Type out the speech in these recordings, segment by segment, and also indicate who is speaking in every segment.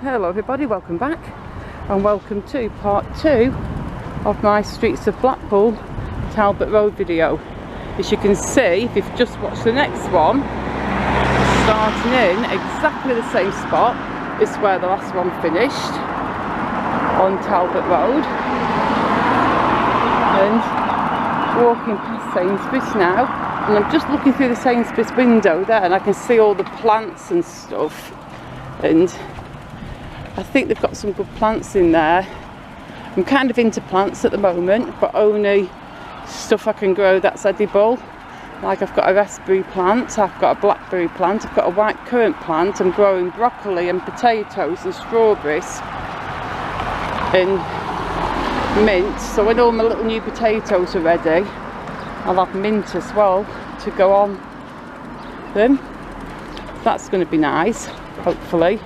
Speaker 1: Hello everybody, welcome back and welcome to part 2 of my Streets of Blackpool Talbot Road video. As you can see, if you've just watched the next one, starting in exactly the same spot as where the last one finished, on Talbot Road, and walking past Sainsbury's now, and I'm just looking through the Sainsbury's window there and I can see all the plants and stuff, and I think they've got some good plants in there. I'm kind of into plants at the moment, but only stuff I can grow that's edible. Like I've got a raspberry plant, I've got a blackberry plant, I've got a white currant plant. I'm growing broccoli and potatoes and strawberries and mint. So when all my little new potatoes are ready, I'll have mint as well to go on them. That's going to be nice, hopefully.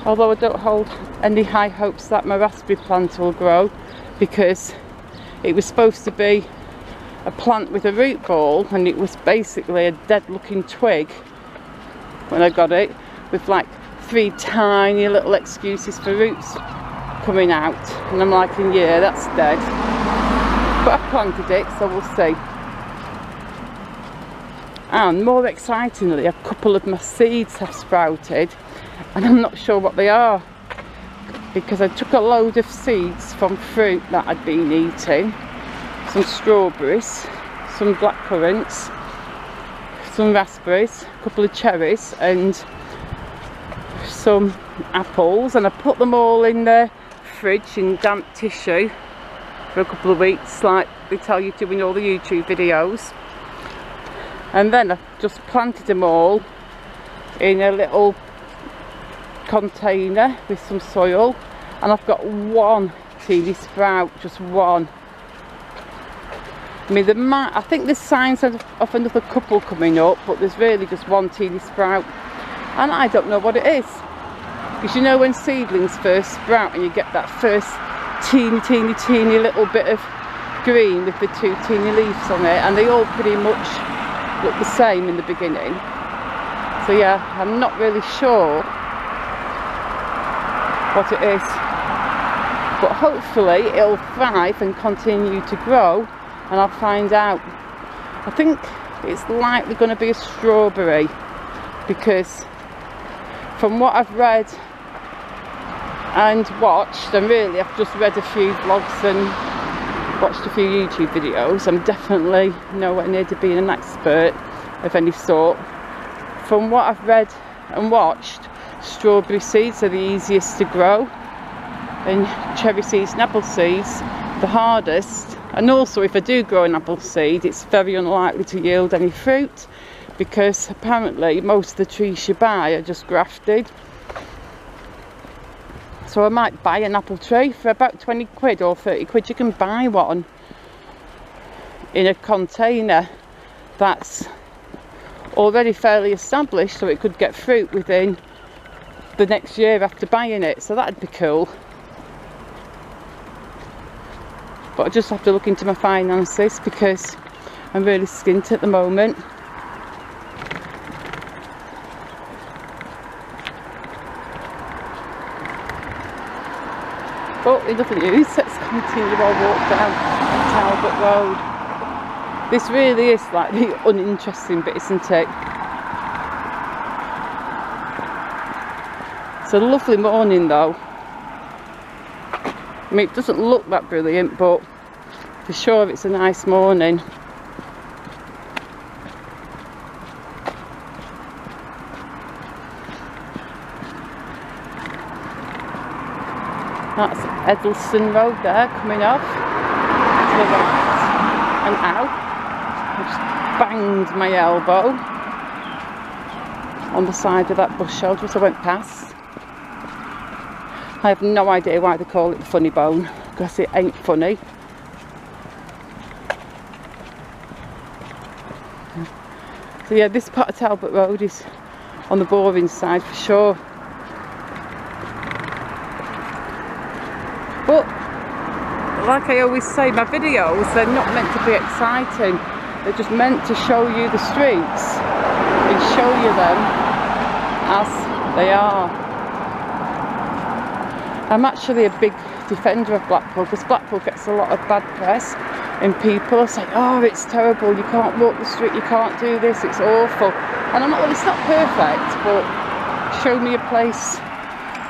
Speaker 1: Although I don't hold any high hopes that my raspberry plant will grow, because it was supposed to be a plant with a root ball and it was basically a dead looking twig when I got it, with like 3 tiny little excuses for roots coming out, and I'm like, yeah, that's dead. But I planted it, so we'll see. And more excitingly, a couple of my seeds have sprouted, and I'm not sure what they are, because I took a load of seeds from fruit that I'd been eating, some strawberries, some blackcurrants, some raspberries, a couple of cherries and some apples, and I put them all in the fridge in damp tissue for a couple of weeks, like they tell you to in all the YouTube videos. And then I just planted them all in a little container with some soil, and I've got one teeny sprout, just one. I mean, I think there's signs of another couple coming up, but there's really just one teeny sprout, and I don't know what it is. Because you know when seedlings first sprout and you get that first teeny little bit of green with the 2 teeny leaves on it, and they all pretty much look the same in the beginning. So yeah, I'm not really sure what it is, but hopefully it'll thrive and continue to grow, and I'll find out. I think it's likely going to be a strawberry, because from what I've read and watched, and really I've just read a few vlogs and watched a few YouTube videos, I'm definitely nowhere near to being an expert of any sort. From what I've read and watched, strawberry seeds are the easiest to grow, and cherry seeds and apple seeds the hardest. And also, if I do grow an apple seed, it's very unlikely to yield any fruit, because apparently most of the trees you buy are just grafted. So I might buy an apple tree for about 20 quid or 30 quid. You can buy one in a container that's already fairly established, so it could get fruit within the next year after buying it, so that'd be cool. But I just have to look into my finances, because I'm really skint at the moment. But enough news, let's continue our walk down Talbot Road. This really is like the uninteresting bit, isn't it? It's a lovely morning though. I mean, it doesn't look that brilliant, but for sure it's a nice morning. That's Eddleston Road there, coming off to the right. And ow, I just banged my elbow on the side of that bush shelter as I went past. I have no idea why they call it the funny bone, because it ain't funny. So yeah, this part of Talbot Road is on the boring side for sure. But like I always say, my videos, they're not meant to be exciting. They're just meant to show you the streets and show you them as they are. I'm actually a big defender of Blackpool, because Blackpool gets a lot of bad press, and people say, oh, it's terrible, you can't walk the street, you can't do this, it's awful. And I'm not, well, it's not perfect, but show me a place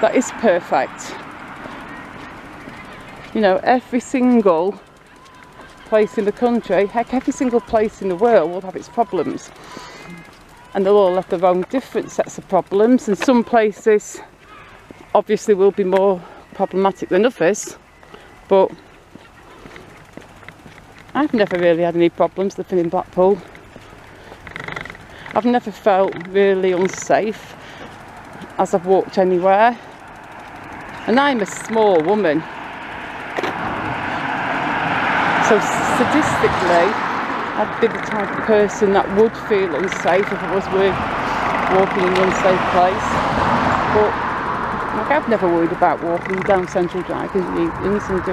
Speaker 1: that is perfect. You know, every single place in the country, heck, every single place in the world will have its problems, and they'll all have their own different sets of problems, and some places obviously will be more problematic than others, but I've never really had any problems living in Blackpool. I've never felt really unsafe as I've walked anywhere, and I'm a small woman. So statistically, I'd be the type of person that would feel unsafe if I was walking in an unsafe place. But like, I've never worried about walking down Central Drive in the evenings and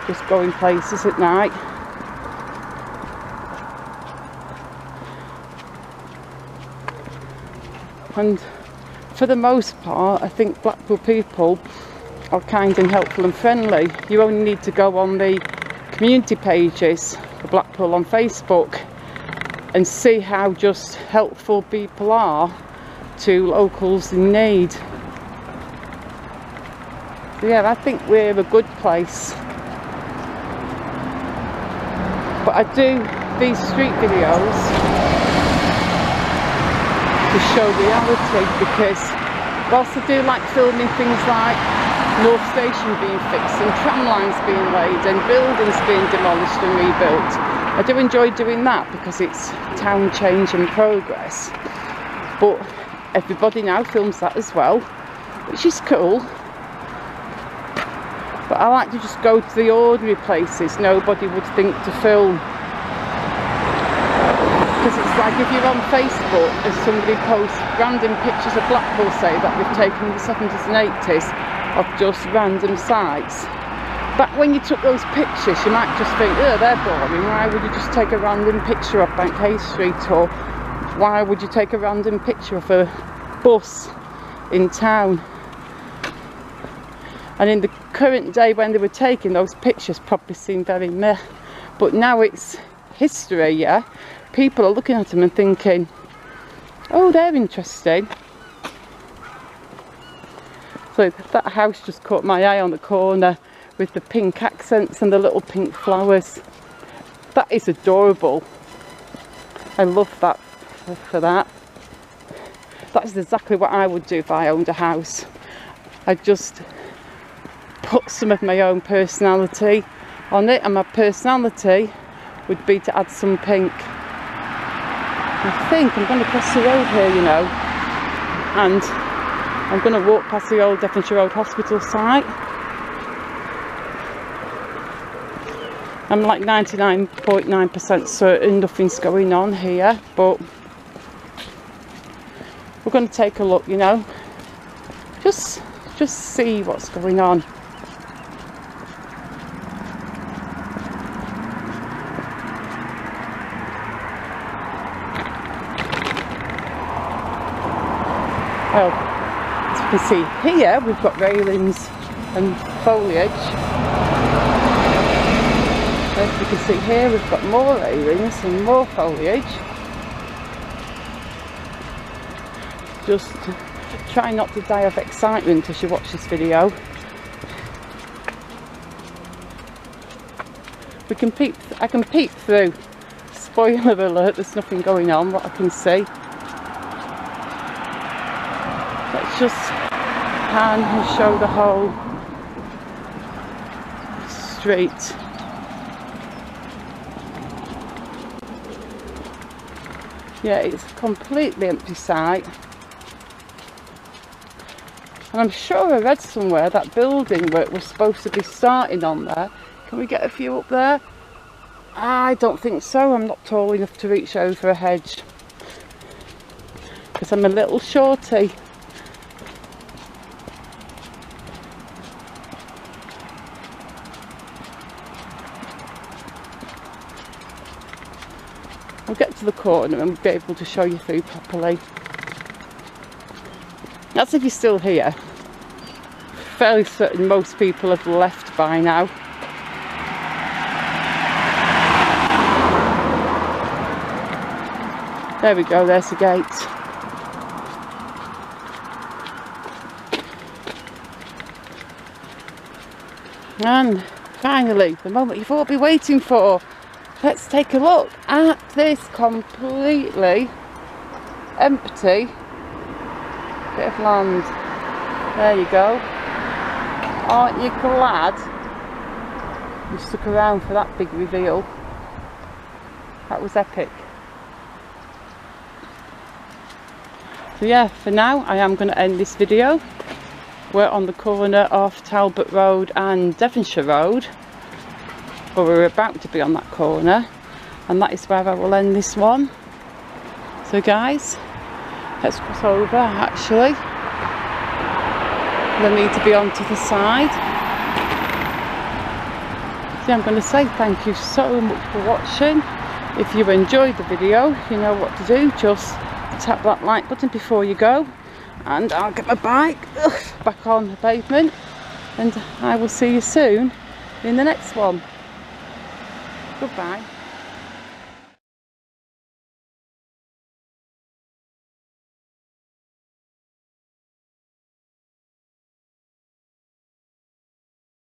Speaker 1: just going places at night. And for the most part, I think Blackpool people are kind and helpful and friendly. You only need to go on the community pages for Blackpool on Facebook and see how just helpful people are to locals in need. So yeah, I think we're a good place. But I do these street videos to show reality, because whilst I do like filming things like North Station being fixed and tram lines being laid and buildings being demolished and rebuilt, I do enjoy doing that because it's town change and progress. But everybody now films that as well, which is cool. But I like to just go to the ordinary places nobody would think to film. Because it's like if you're on Facebook and somebody posts random pictures of Blackpool, say that they've taken in the 70s and 80s of just random sites. Back when you took those pictures, you might just think, oh, they're boring, why would you just take a random picture of Bankhay Street, or why would you take a random picture of a bus in town? And in the current day when they were taking those pictures, probably seemed very meh. But now it's history, yeah? People are looking at them and thinking, oh, they're interesting. So that house just caught my eye on the corner with the pink accents and the little pink flowers. That is adorable. I love that for that. That's exactly what I would do if I owned a house. I'd just put some of my own personality on it, and my personality would be to add some pink. I think I'm going to cross the road here, you know, and I'm going to walk past the old Devonshire Road Hospital site. I'm like 99.9% certain nothing's going on here, but we're going to take a look, you know, just see what's going on. Well, as you can see here, we've got railings and foliage. As you can see here, we've got more railings and more foliage. Just try not to die of excitement as you watch this video. I can peep through. Spoiler alert, there's nothing going on, what I can see. Let's just pan and show the whole street. Yeah, it's a completely empty site. And I'm sure I read somewhere that building work was supposed to be starting on there. Can we get a view up there? I don't think so. I'm not tall enough to reach over a hedge, because I'm a little shorty. I'll get to the corner and we'll be able to show you through properly. That's if you're still here. fairly certain most people have left by now. There we go, there's the gate. And finally, the moment you've all been waiting for. Let's take a look at this completely empty bit of land. There you go. Aren't you glad you stuck around for that big reveal? That was epic. So yeah, for now I am going to end this video. We're on the corner of Talbot Road and Devonshire Road. Well, we're about to be on that corner, and that is where I will end this one. So guys, let's cross over actually. I need to be onto the side. So I'm going to say thank you so much for watching. If you enjoyed the video, you know what to do. Just tap that like button before you go, and I'll get my bike back on the pavement, and I will see you soon in the next one. Goodbye.